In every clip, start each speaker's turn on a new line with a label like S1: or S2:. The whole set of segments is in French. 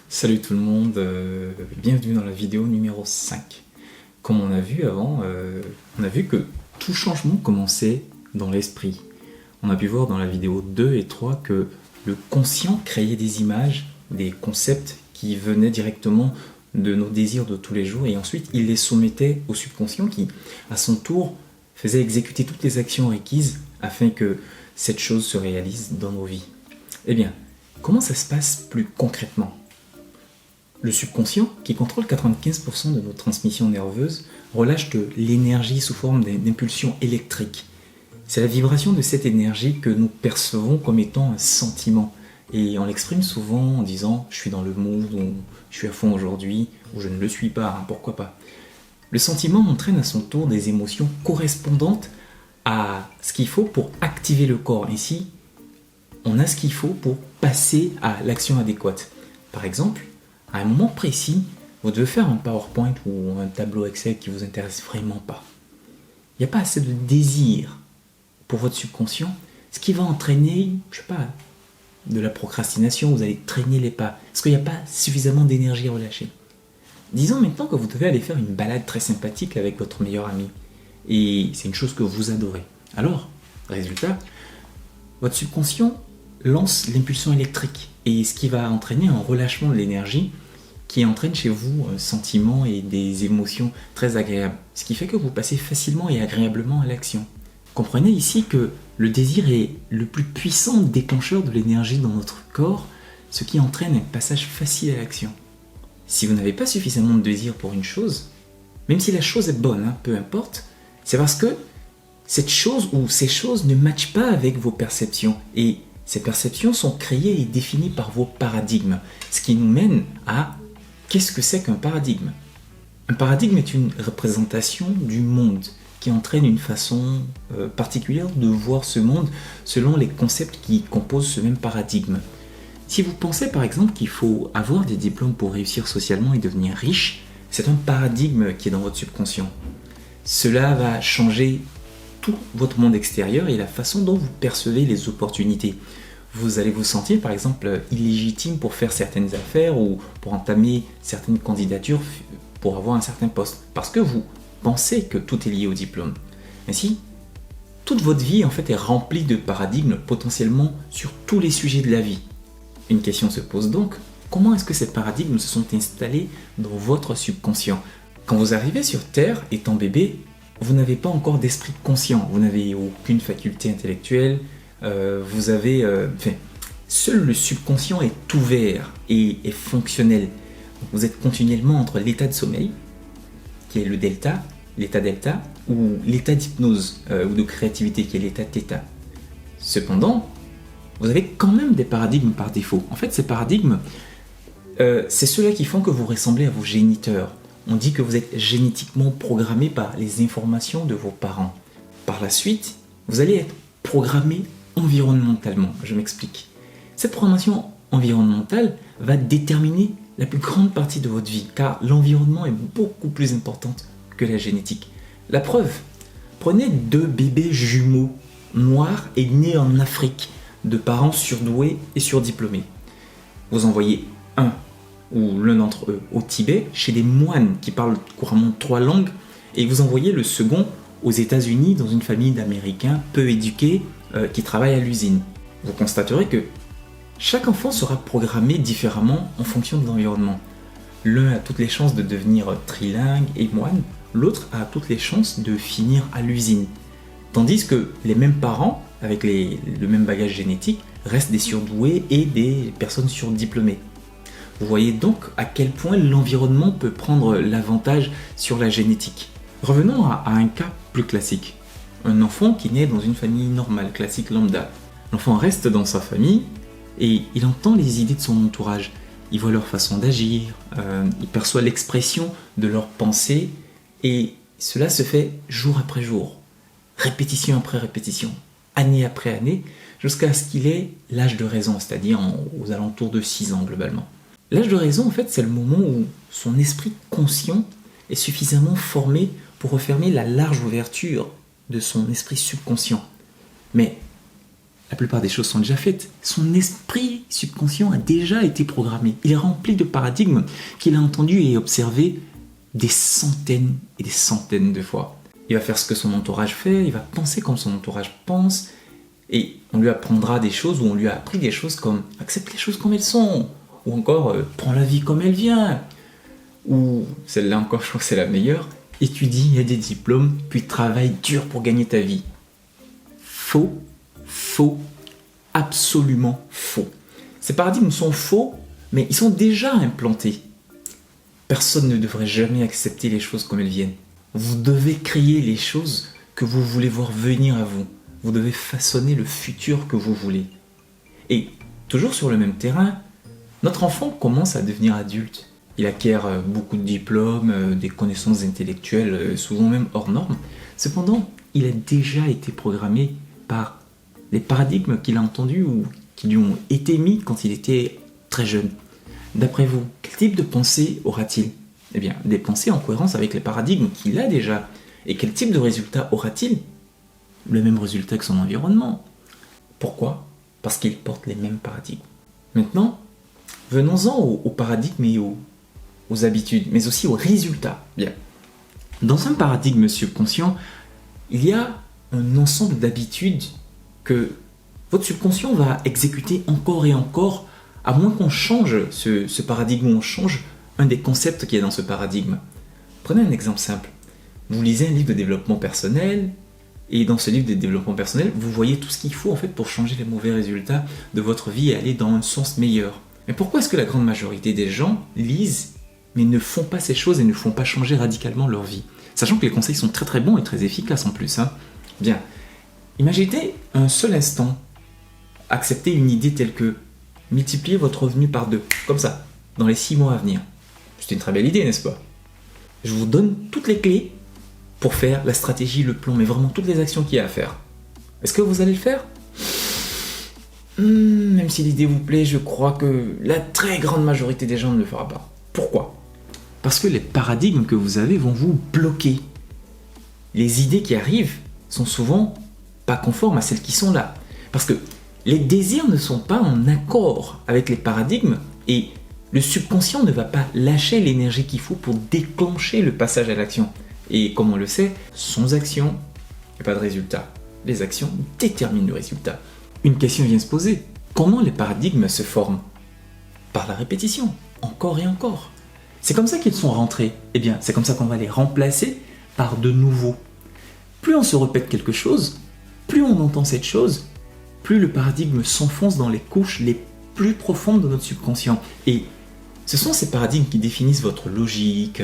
S1: Salut tout le monde, bienvenue dans la vidéo numéro 5. Comme on a vu avant, on a vu que tout changement commençait dans l'esprit. On a pu voir dans la vidéo 2 et 3 que le conscient créait des images, des concepts qui venaient directement de nos désirs de tous les jours et ensuite il les soumettait au subconscient qui, à son tour, faisait exécuter toutes les actions requises afin que cette chose se réalise dans nos vies. Eh bien, comment ça se passe plus concrètement ? Le subconscient, qui contrôle 95% de nos transmissions nerveuses, relâche de l'énergie sous forme d'impulsions électriques. C'est la vibration de cette énergie que nous percevons comme étant un sentiment. Et on l'exprime souvent en disant « je suis dans le mood » ou « je suis à fond aujourd'hui » ou « je ne le suis pas, pourquoi pas ». Le sentiment entraîne à son tour des émotions correspondantes à ce qu'il faut pour activer le corps. Ici, on a ce qu'il faut pour passer à l'action adéquate. Par exemple, à un moment précis, vous devez faire un PowerPoint ou un tableau Excel qui ne vous intéresse vraiment pas. Il n'y a pas assez de désir pour votre subconscient, ce qui va entraîner, je sais pas, de la procrastination, vous allez traîner les pas, parce qu'il n'y a pas suffisamment d'énergie relâchée. Disons maintenant que vous devez aller faire une balade très sympathique avec votre meilleur ami, et c'est une chose que vous adorez. Alors, résultat, votre subconscient lance l'impulsion électrique, et ce qui va entraîner un relâchement de l'énergie qui entraîne chez vous un sentiment et des émotions très agréables, ce qui fait que vous passez facilement et agréablement à l'action. Comprenez ici que le désir est le plus puissant déclencheur de l'énergie dans notre corps, ce qui entraîne un passage facile à l'action. Si vous n'avez pas suffisamment de désir pour une chose, même si la chose est bonne, peu importe, c'est parce que cette chose ou ces choses ne matchent pas avec vos perceptions et ces perceptions sont créées et définies par vos paradigmes, ce qui nous mène à qu'est-ce que c'est qu'un paradigme ? Un paradigme est une représentation du monde qui entraîne une façon particulière de voir ce monde selon les concepts qui composent ce même paradigme. Si vous pensez par exemple qu'il faut avoir des diplômes pour réussir socialement et devenir riche, c'est un paradigme qui est dans votre subconscient. Cela va changer tout votre monde extérieur et la façon dont vous percevez les opportunités. Vous allez vous sentir par exemple illégitime pour faire certaines affaires ou pour entamer certaines candidatures pour avoir un certain poste parce que vous pensez que tout est lié au diplôme. Ainsi, toute votre vie en fait est remplie de paradigmes potentiellement sur tous les sujets de la vie. Une question se pose donc, comment est-ce que ces paradigmes se sont installés dans votre subconscient ? Quand vous arrivez sur Terre étant bébé, vous n'avez pas encore d'esprit conscient, vous n'avez aucune faculté intellectuelle, seul le subconscient est ouvert et est fonctionnel. Vous êtes continuellement entre l'état de sommeil, qui est le delta, l'état delta, ou l'état d'hypnose ou de créativité, qui est l'état theta. Cependant, vous avez quand même des paradigmes par défaut. En fait, ces paradigmes, c'est ceux-là qui font que vous ressemblez à vos géniteurs. On dit que vous êtes génétiquement programmé par les informations de vos parents. Par la suite, vous allez être programmé environnementalement. Je m'explique. Cette programmation environnementale va déterminer la plus grande partie de votre vie, car l'environnement est beaucoup plus important que la génétique. La preuve, prenez 2 bébés jumeaux noirs et nés en Afrique, de parents surdoués et surdiplômés. Vous envoyez un ou l'un d'entre eux au Tibet, chez des moines qui parlent couramment 3 langues, et vous envoyez le second aux États-Unis dans une famille d'Américains peu éduqués qui travaillent à l'usine. Vous constaterez que chaque enfant sera programmé différemment en fonction de l'environnement. L'un a toutes les chances de devenir trilingue et moine, l'autre a toutes les chances de finir à l'usine. Tandis que les mêmes parents, avec le même bagage génétique, restent des surdoués et des personnes surdiplômées. Vous voyez donc à quel point l'environnement peut prendre l'avantage sur la génétique. Revenons à un cas plus classique. Un enfant qui naît dans une famille normale, classique lambda. L'enfant reste dans sa famille et il entend les idées de son entourage. Il voit leur façon d'agir, il perçoit l'expression de leurs pensées et cela se fait jour après jour, répétition après répétition, année après année, jusqu'à ce qu'il ait l'âge de raison, c'est-à-dire aux alentours de 6 ans globalement. L'âge de raison, en fait, c'est le moment où son esprit conscient est suffisamment formé pour refermer la large ouverture de son esprit subconscient. Mais la plupart des choses sont déjà faites. Son esprit subconscient a déjà été programmé. Il est rempli de paradigmes qu'il a entendus et observés des centaines et des centaines de fois. Il va faire ce que son entourage fait, il va penser comme son entourage pense, et on lui apprendra des choses ou on lui a appris des choses comme accepte les choses comme elles sont, ou encore prends la vie comme elle vient, ou celle-là encore je trouve que c'est la meilleure, étudie, aie des diplômes, puis travaille dur pour gagner ta vie. Faux, faux, absolument faux. Ces paradigmes sont faux, mais ils sont déjà implantés. Personne ne devrait jamais accepter les choses comme elles viennent. Vous devez créer les choses que vous voulez voir venir à vous. Vous devez façonner le futur que vous voulez. Et toujours sur le même terrain, notre enfant commence à devenir adulte. Il acquiert beaucoup de diplômes, des connaissances intellectuelles, souvent même hors normes. Cependant, il a déjà été programmé par les paradigmes qu'il a entendus ou qui lui ont été mis quand il était très jeune. D'après vous, quel type de pensée aura-t-il ? Eh bien, des pensées en cohérence avec les paradigmes qu'il a déjà. Et quel type de résultat aura-t-il ? Le même résultat que son environnement. Pourquoi ? Parce qu'il porte les mêmes paradigmes. Maintenant, venons-en aux paradigmes et aux habitudes, mais aussi aux résultats. Bien. Dans un paradigme subconscient, il y a un ensemble d'habitudes que votre subconscient va exécuter encore et encore, à moins qu'on change ce paradigme, ou on change un des concepts qui est dans ce paradigme. Prenez un exemple simple. Vous lisez un livre de développement personnel, et dans ce livre de développement personnel, vous voyez tout ce qu'il faut en fait pour changer les mauvais résultats de votre vie et aller dans un sens meilleur. Mais pourquoi est-ce que la grande majorité des gens lisent, mais ne font pas ces choses et ne font pas changer radicalement leur vie ? Sachant que les conseils sont très très bons et très efficaces en plus. Bien, imaginez un seul instant accepter une idée telle que multiplier votre revenu par 2, comme ça, dans les 6 mois à venir. C'est une très belle idée, n'est-ce pas ? Je vous donne toutes les clés pour faire la stratégie, le plan, mais vraiment toutes les actions qu'il y a à faire. Est-ce que vous allez le faire ? Même si l'idée vous plaît, je crois que la très grande majorité des gens ne le fera pas. Pourquoi ? Parce que les paradigmes que vous avez vont vous bloquer. Les idées qui arrivent sont souvent pas conformes à celles qui sont là. Parce que les désirs ne sont pas en accord avec les paradigmes et le subconscient ne va pas lâcher l'énergie qu'il faut pour déclencher le passage à l'action. Et comme on le sait, sans action, il n'y a pas de résultat. Les actions déterminent le résultat. Une question vient se poser. Comment les paradigmes se forment ? Par la répétition, encore et encore. C'est comme ça qu'ils sont rentrés. Eh bien, c'est comme ça qu'on va les remplacer par de nouveaux. Plus on se répète quelque chose, plus on entend cette chose, plus le paradigme s'enfonce dans les couches les plus profondes de notre subconscient. Et ce sont ces paradigmes qui définissent votre logique,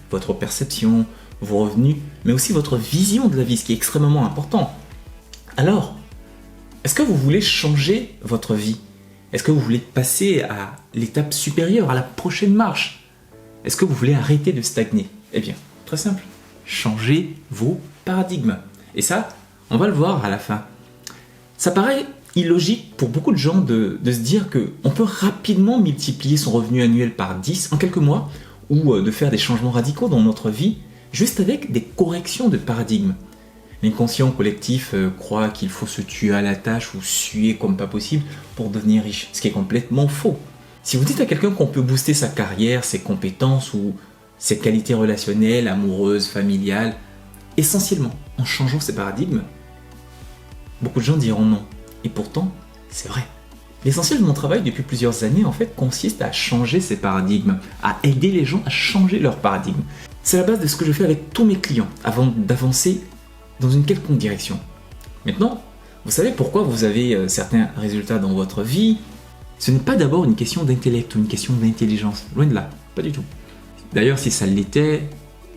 S1: votre perception, vos revenus, mais aussi votre vision de la vie, ce qui est extrêmement important. Alors, est-ce que vous voulez changer votre vie ? Est-ce que vous voulez passer à l'étape supérieure, à la prochaine marche ? Est-ce que vous voulez arrêter de stagner ? Eh bien, très simple. Changez vos paradigmes. Et ça, on va le voir à la fin. Ça paraît illogique pour beaucoup de gens de se dire qu'on peut rapidement multiplier son revenu annuel par 10 en quelques mois ou de faire des changements radicaux dans notre vie juste avec des corrections de paradigmes. L'inconscient collectif croit qu'il faut se tuer à la tâche ou suer comme pas possible pour devenir riche, ce qui est complètement faux. Si vous dites à quelqu'un qu'on peut booster sa carrière, ses compétences ou ses qualités relationnelles, amoureuses, familiales, essentiellement en changeant ses paradigmes, beaucoup de gens diront non. Et pourtant, c'est vrai. L'essentiel de mon travail depuis plusieurs années, en fait, consiste à changer ces paradigmes, à aider les gens à changer leurs paradigmes. C'est la base de ce que je fais avec tous mes clients avant d'avancer dans une quelconque direction. Maintenant, vous savez pourquoi vous avez certains résultats dans votre vie. Ce n'est pas d'abord une question d'intellect ou une question d'intelligence. Loin de là, pas du tout. D'ailleurs, si ça l'était,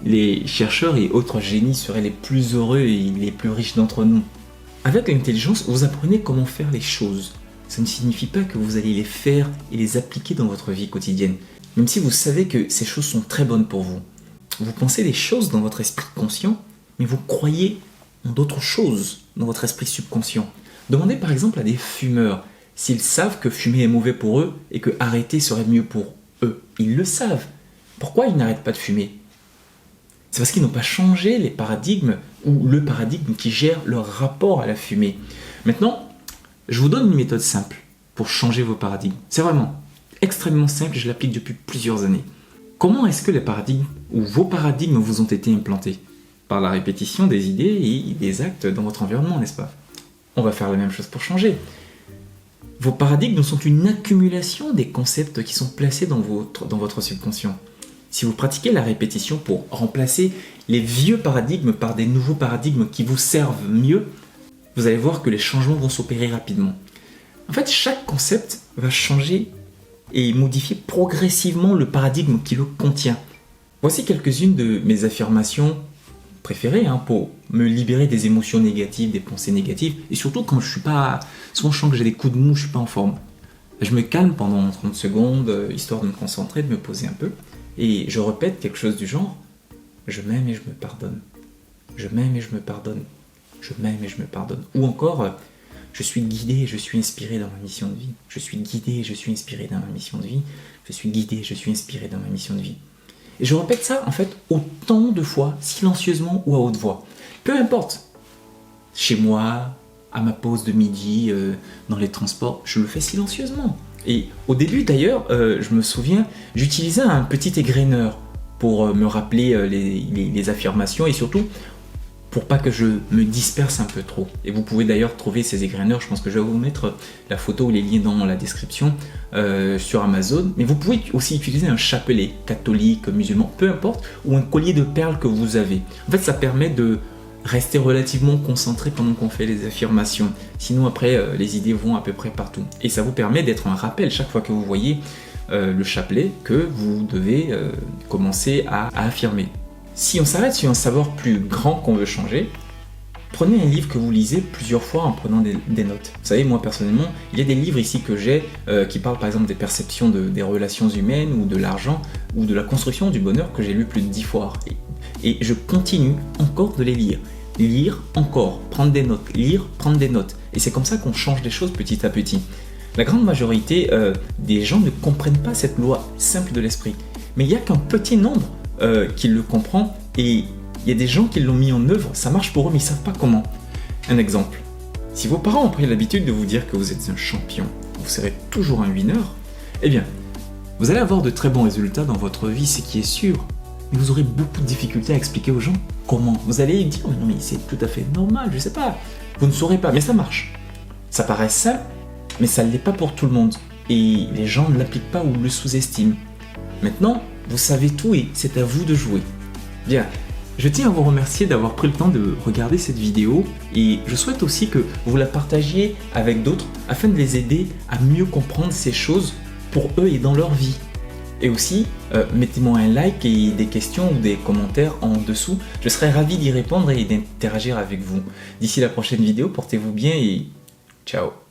S1: les chercheurs et autres génies seraient les plus heureux et les plus riches d'entre nous. Avec l'intelligence, vous apprenez comment faire les choses. Ça ne signifie pas que vous allez les faire et les appliquer dans votre vie quotidienne, même si vous savez que ces choses sont très bonnes pour vous. Vous pensez des choses dans votre esprit conscient, mais vous croyez en d'autres choses dans votre esprit subconscient. Demandez par exemple à des fumeurs s'ils savent que fumer est mauvais pour eux et que arrêter serait mieux pour eux. Ils le savent. Pourquoi ils n'arrêtent pas de fumer ? C'est parce qu'ils n'ont pas changé les paradigmes ou le paradigme qui gère leur rapport à la fumée. Maintenant, Je vous donne une méthode simple pour changer vos paradigmes. C'est vraiment extrêmement simple, je l'applique depuis plusieurs années. Comment est-ce que les paradigmes ou vos paradigmes vous ont été implantés? Par la répétition des idées et des actes dans votre environnement, n'est-ce pas? On va faire la même chose pour changer. Vos paradigmes sont une accumulation des concepts qui sont placés dans votre subconscient. Si vous pratiquez la répétition pour remplacer les vieux paradigmes par des nouveaux paradigmes qui vous servent mieux, vous allez voir que les changements vont s'opérer rapidement. En fait, chaque concept va changer et modifier progressivement le paradigme qui le contient. Voici quelques-unes de mes affirmations préférées pour me libérer des émotions négatives, des pensées négatives, et surtout quand je suis pas... Souvent je sens que j'ai des coups de mou, je suis pas en forme. Je me calme pendant 30 secondes, histoire de me concentrer, de me poser un peu, et je répète quelque chose du genre « Je m'aime et je me pardonne. Je m'aime et je me pardonne. Je m'aime et je me pardonne. » Ou encore « Je suis guidé et je suis inspiré dans ma mission de vie. Je suis guidé et je suis inspiré dans ma mission de vie. Je suis guidé et je suis inspiré dans ma mission de vie. » Et je répète ça, en fait, autant de fois, silencieusement ou à haute voix. Peu importe. Chez moi, à ma pause de midi, dans les transports, je le fais silencieusement. Et au début, d'ailleurs, je me souviens, j'utilisais un petit égreneur pour me rappeler les affirmations et surtout pour pas que je me disperse un peu trop. Et vous pouvez d'ailleurs trouver ces égreneurs, je pense que je vais vous mettre la photo ou les liens dans la description sur Amazon. Mais vous pouvez aussi utiliser un chapelet catholique, musulman, peu importe, ou un collier de perles que vous avez. En fait, ça permet de rester relativement concentré pendant qu'on fait les affirmations. Sinon, après, les idées vont à peu près partout. Et ça vous permet d'être un rappel chaque fois que vous voyez le chapelet que vous devez commencer à affirmer. Si on s'arrête sur un savoir plus grand qu'on veut changer, prenez un livre que vous lisez plusieurs fois en prenant des notes. Vous savez, moi personnellement, il y a des livres ici que j'ai qui parlent par exemple des perceptions des relations humaines ou de l'argent ou de la construction du bonheur que j'ai lu plus de 10 fois. Et je continue encore de les lire. Lire encore, prendre des notes, lire, prendre des notes. Et c'est comme ça qu'on change des choses petit à petit. La grande majorité des gens ne comprennent pas cette loi simple de l'esprit. Mais il n'y a qu'un petit nombre qui le comprend et il y a des gens qui l'ont mis en œuvre, ça marche pour eux mais ils ne savent pas comment. Un exemple, si vos parents ont pris l'habitude de vous dire que vous êtes un champion, vous serez toujours un winner, eh bien, vous allez avoir de très bons résultats dans votre vie, ce qui est sûr, mais vous aurez beaucoup de difficultés à expliquer aux gens comment. Vous allez dire, mais non mais c'est tout à fait normal, je sais pas, vous ne saurez pas, mais ça marche. Ça paraît simple, mais ça ne l'est pas pour tout le monde et les gens ne l'appliquent pas ou le sous-estiment. Maintenant, vous savez tout et c'est à vous de jouer. Bien, je tiens à vous remercier d'avoir pris le temps de regarder cette vidéo et je souhaite aussi que vous la partagiez avec d'autres afin de les aider à mieux comprendre ces choses pour eux et dans leur vie. Et aussi, mettez-moi un like et des questions ou des commentaires en dessous. Je serai ravi d'y répondre et d'interagir avec vous. D'ici la prochaine vidéo, portez-vous bien et ciao.